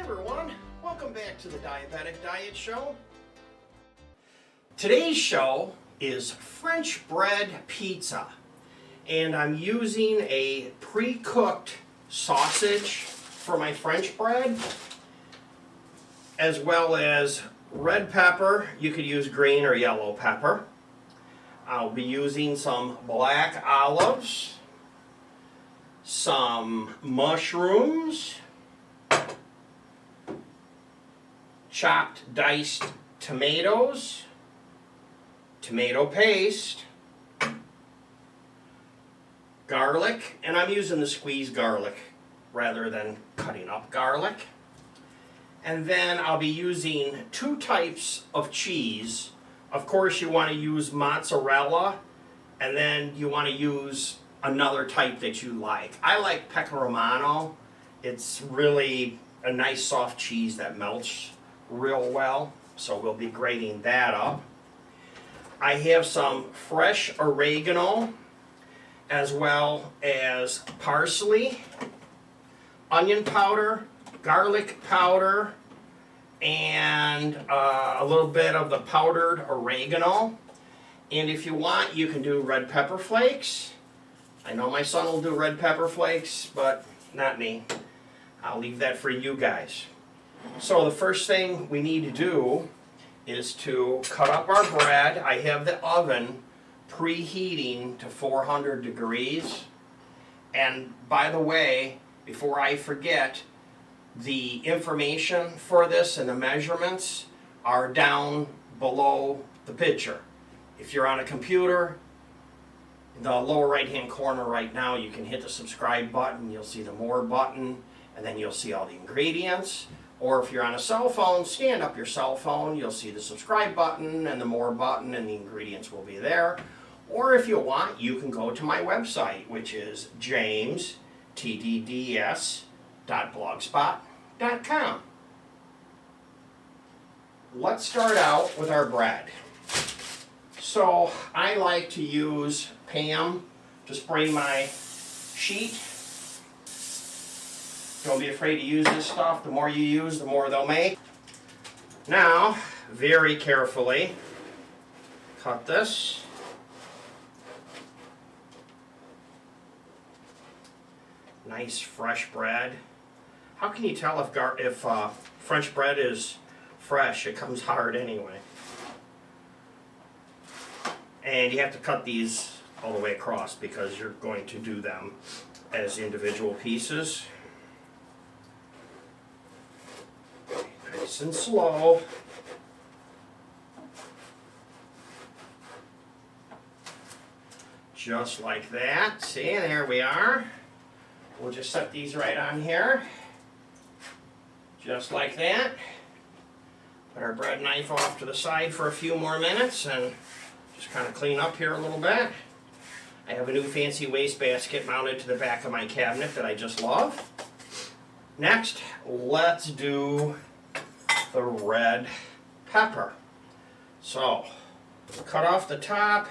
everyone, welcome back to the Diabetic Diet Show. Today's show is French bread pizza, and I'm using a pre-cooked sausage for my French bread, as well as red pepper. You could use green or yellow pepper. I'll be using some black olives, some mushrooms, chopped diced tomatoes, tomato paste, garlic, and I'm using the squeezed garlic rather than cutting up garlic. And then I'll be using 2 types of cheese. Of course, you want to use mozzarella, and then you want to use another type that you like. I like pecorino. It's really a nice soft cheese that melts real well, so we'll be grating that up. I have some fresh oregano, as well as parsley, onion powder, garlic powder, and a little bit of the powdered oregano. And if you want, you can do red pepper flakes. I know my son will do red pepper flakes, but not me. I'll leave that for you guys. So the first thing we need to do is to cut up our bread. I have the oven preheating to 400 degrees. And by the way, before I forget, the information for this and the measurements are down below the picture. If you're on a computer, in the lower right hand corner right now, you can hit the subscribe button. You'll see the more button, and then you'll see all the ingredients. Or if you're on a cell phone, stand up your cell phone. You'll see the subscribe button and the more button, and the ingredients will be there. Or if you want, you can go to my website, which is jamestdds.blogspot.com. Let's start out with our bread. So I like to use Pam to spray my sheet. Don't be afraid to use this stuff. The more you use, the more they'll make. Now, very carefully, cut this. Nice fresh bread. How can you tell if French bread is fresh? It comes hard anyway. And you have to cut these all the way across because you're going to do them as individual pieces. Nice and slow. Just like that. See, there we are. We'll just set these right on here. Just like that. Put our bread knife off to the side for a few more minutes and just kind of clean up here a little bit. I have a new fancy wastebasket mounted to the back of my cabinet that I just love. Next, let's do the red pepper. So, cut off the top,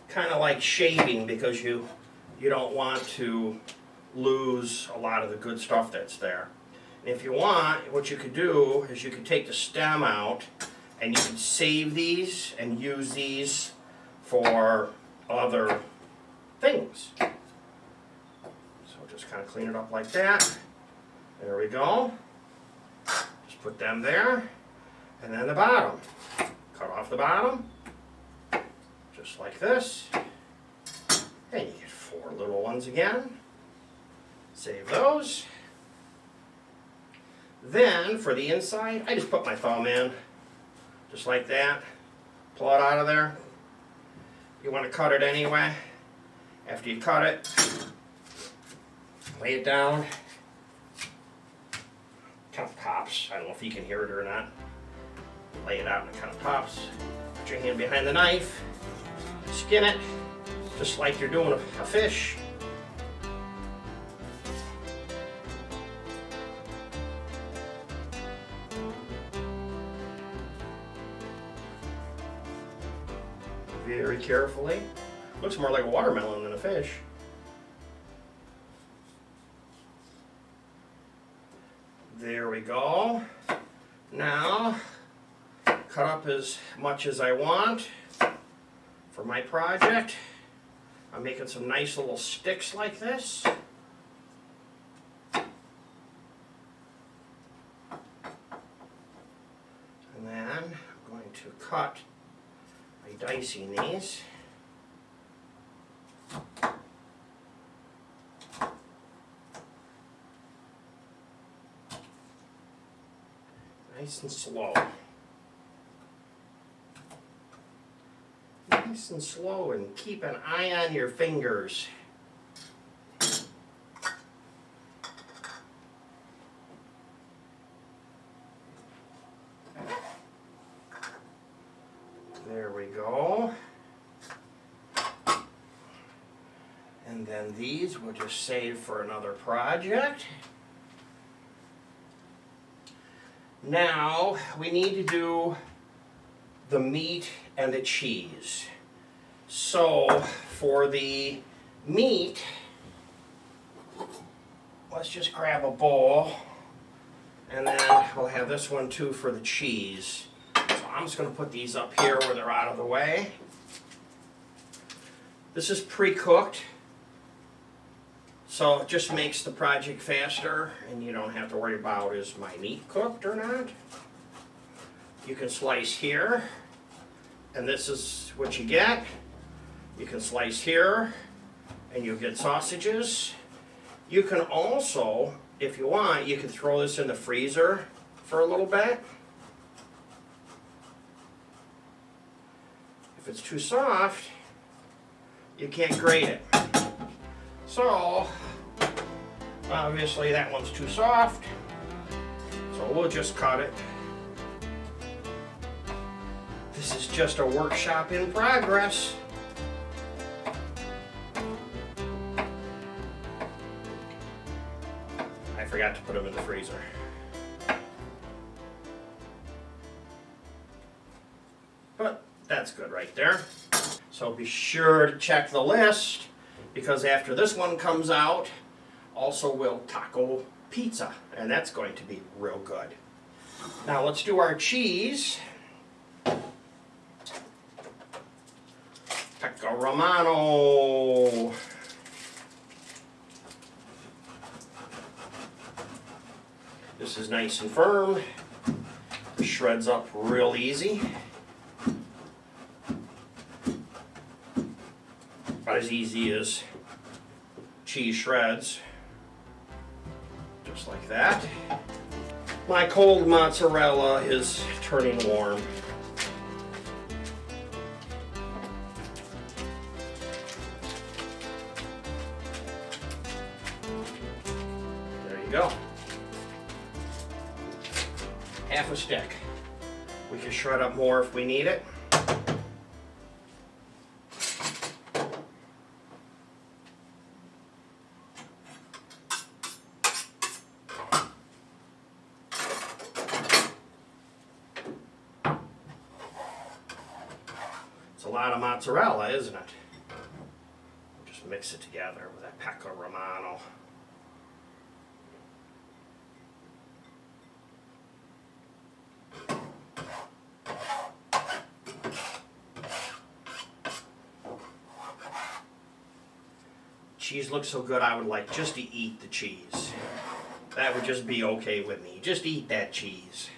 kind of like shaving, because you don't want to lose a lot of the good stuff that's there. And if you want, what you could do is you could take the stem out and you can save these and use these for other things. So just kind of clean it up like that. There we go. Just put them there. And then the bottom. Cut off the bottom. Just like this. And you get 4 little ones again. Save those. Then for the inside, I just put my thumb in. Just like that. Pull it out of there. You want to cut it anyway. After you cut it, lay it down. Kind of pops. I don't know if you can hear it or not. Lay it out and it kind of pops. Put your hand behind the knife. Skin it, just like you're doing a fish. Very carefully. Looks more like a watermelon than a fish. There we go. Now, cut up as much as I want for my project. I'm making some nice little sticks like this. And then I'm going to cut by dicing these. Nice and slow. Nice and slow, and keep an eye on your fingers. There we go. And then these we'll just save for another project. Now we need to do the meat and the cheese. So for the meat, let's just grab a bowl, and then we'll have this one too for the cheese. So I'm just going to put these up here where they're out of the way. This is pre-cooked, so it just makes the project faster, and you don't have to worry about is my meat cooked or not. You can slice here, and this is what you get. You can slice here, and you'll get sausages. You can also, if you want, you can throw this in the freezer for a little bit. If it's too soft, you can't grate it. So, obviously that one's too soft, so we'll just cut it. This is just a workshop in progress. I forgot to put them in the freezer. But that's good right there. So be sure to check the list, because after this one comes out, also will taco pizza, and that's going to be real good. Now let's do our cheese. Pecorino. This is nice and firm. It shreds up real easy. About as easy as cheese shreds. Just like that. My cold mozzarella is turning warm. There you go. Half a stick. We can shred up more if we need it. It's a lot of mozzarella, isn't it? Just mix it together with that pecorino. Cheese looks so good, I would like just to eat the cheese. That would just be okay with me. Just eat that cheese.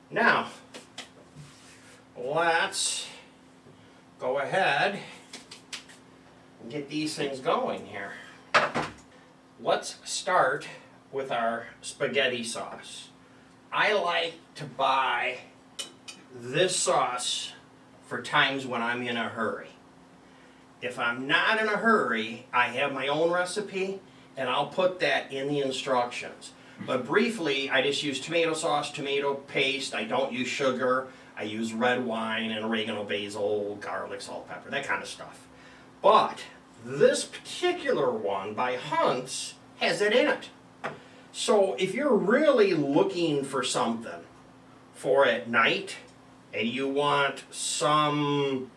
Now, let's go ahead and get these things going here. Let's start with our spaghetti sauce. I like to buy this sauce for times when I'm in a hurry. If I'm not in a hurry, I have my own recipe, and I'll put that in the instructions. But briefly, I just use tomato sauce, tomato paste. I don't use sugar. I use red wine and oregano, basil, garlic, salt, pepper, that kind of stuff. But this particular one by Hunt's has it in it. So if you're really looking for something for at night, and you want some,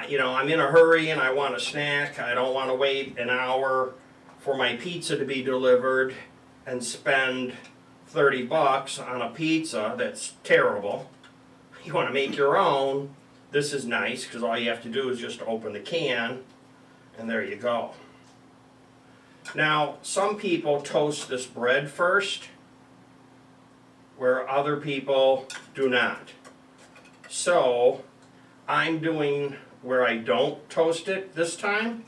you know, I'm in a hurry and I want a snack, I don't want to wait an hour for my pizza to be delivered and spend 30 bucks on a pizza that's terrible. You want to make your own. This is nice because all you have to do is just open the can and there you go. Now, some people toast this bread first, where other people do not. So, I'm doing where I don't toast it this time.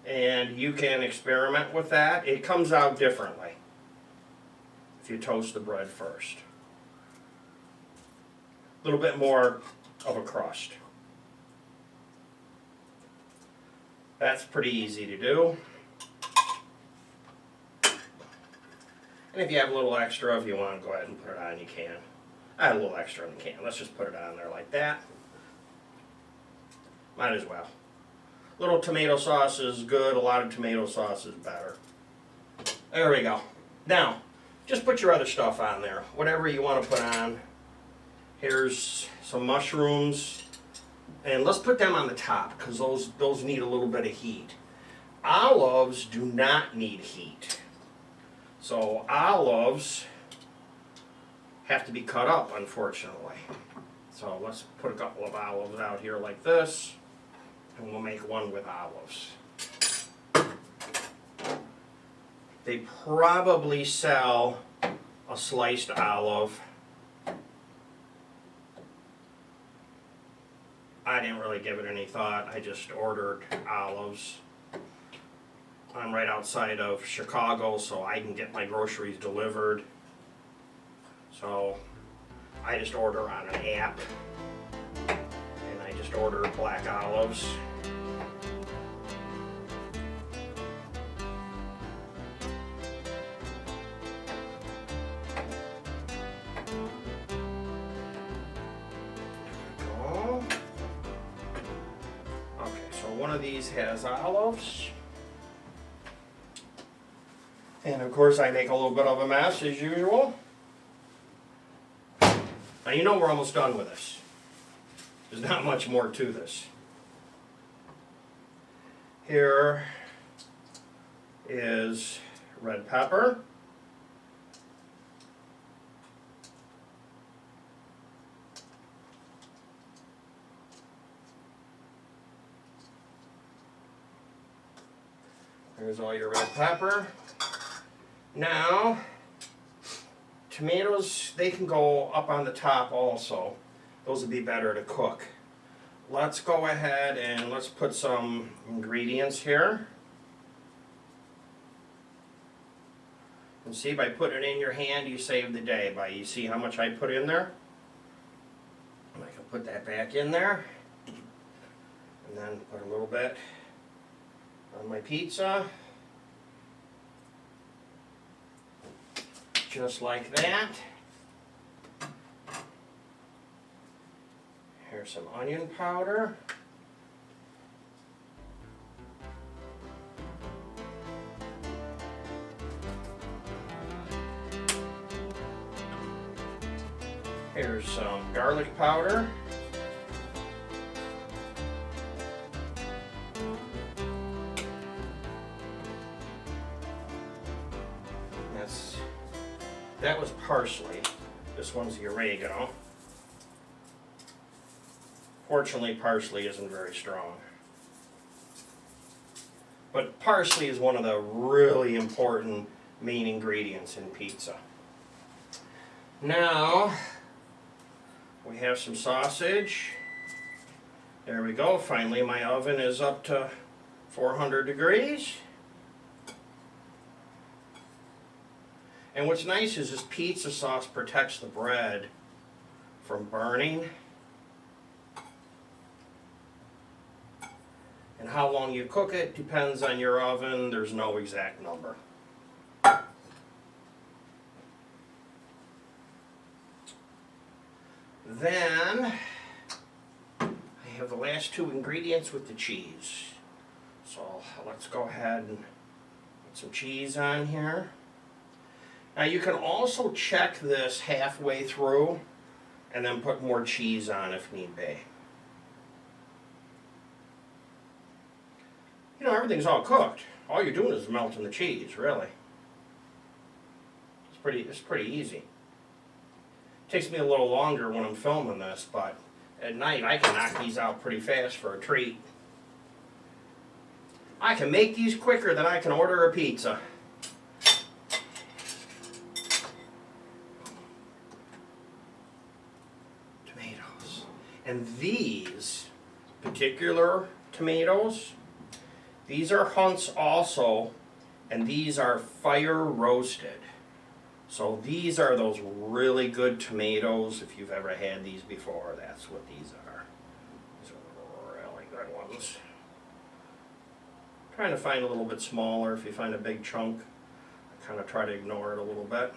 And you can experiment with that. It comes out differently if you toast the bread first. A little bit more of a crust. That's pretty easy to do. And if you have a little extra, if you want to go ahead and put it on, you can. I had a little extra in the can. Let's just put it on there like that. Might as well. A little tomato sauce is good. A lot of tomato sauce is better. There we go. Now, just put your other stuff on there. Whatever you want to put on. Here's some mushrooms. And let's put them on the top because those need a little bit of heat. Olives do not need heat. So olives have to be cut up, unfortunately. So let's put a couple of olives out here like this, and we'll make one with olives. They probably sell a sliced olive. I didn't really give it any thought. I just ordered olives. I'm right outside of Chicago, so I can get my groceries delivered. So I just order on an app, and I just order black olives. One of these has olives. And of course I make a little bit of a mess as usual. Now you know we're almost done with this. There's not much more to this. Here is red pepper. There's all your red pepper. Now, tomatoes, they can go up on the top also. Those would be better to cook. Let's go ahead and let's put some ingredients here. And see, by putting it in your hand, you save the day. You see how much I put in there? And I can put that back in there. And then put a little bit on my pizza, just like that. Here's some onion powder. Here's some garlic powder. That was parsley. This one's the oregano. Fortunately, parsley isn't very strong. But parsley is one of the really important main ingredients in pizza. Now, we have some sausage. There we go. Finally, my oven is up to 400 degrees. And what's nice is this pizza sauce protects the bread from burning. And how long you cook it depends on your oven. There's no exact number. Then I have the last two ingredients with the cheese. So let's go ahead and put some cheese on here. Now you can also check this halfway through and then put more cheese on if need be. You know, everything's all cooked. All you're doing is melting the cheese, really. It's pretty easy. Takes me a little longer when I'm filming this, but at night I can knock these out pretty fast for a treat. I can make these quicker than I can order a pizza. Tomatoes. And these particular tomatoes, these are Hunt's also, and these are fire roasted. So these are those really good tomatoes. If you've ever had these before, that's what these are. These are really good ones. Trying to find a little bit smaller. If you find a big chunk, I kind of try to ignore it a little bit.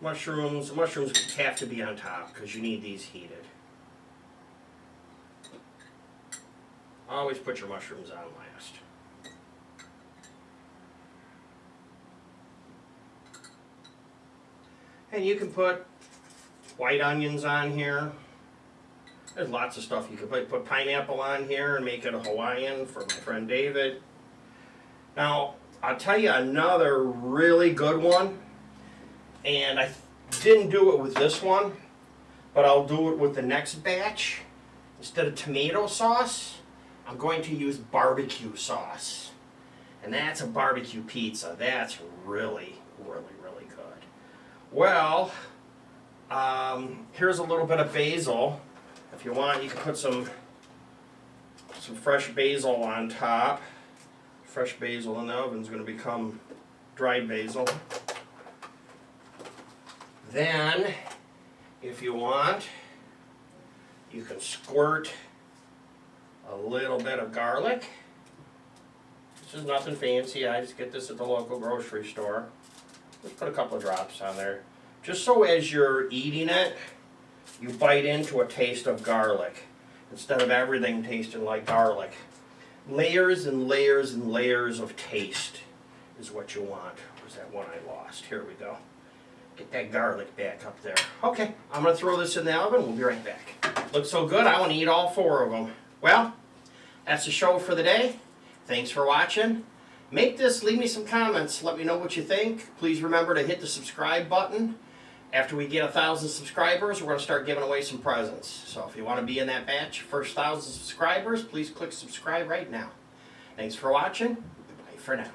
Mushrooms have to be on top because you need these heated. Always put your mushrooms on last. And you can put white onions on here. There's lots of stuff you can put pineapple on here and make it a Hawaiian for my friend David. Now, I'll tell you another really good one. And I didn't do it with this one, but I'll do it with the next batch. Instead of tomato sauce, I'm going to use barbecue sauce. And that's a barbecue pizza. That's really, really, really good. Well, here's a little bit of basil. If you want, you can put some fresh basil on top. Fresh basil in the oven is going to become dried basil. Then, if you want, you can squirt a little bit of garlic. This is nothing fancy. I just get this at the local grocery store. Just put a couple of drops on there. Just so as you're eating it, you bite into a taste of garlic instead of everything tasting like garlic. Layers and layers and layers of taste is what you want. Where's that one I lost? Here we go. Get that garlic back up there. Okay, I'm going to throw this in the oven. We'll be right back. Looks so good, I want to eat all 4 of them. Well, that's the show for the day. Thanks for watching. Make this, leave me some comments. Let me know what you think. Please remember to hit the subscribe button. After we get 1,000 subscribers, we're going to start giving away some presents. So if you want to be in that batch, first 1,000 subscribers, please click subscribe right now. Thanks for watching. Bye for now.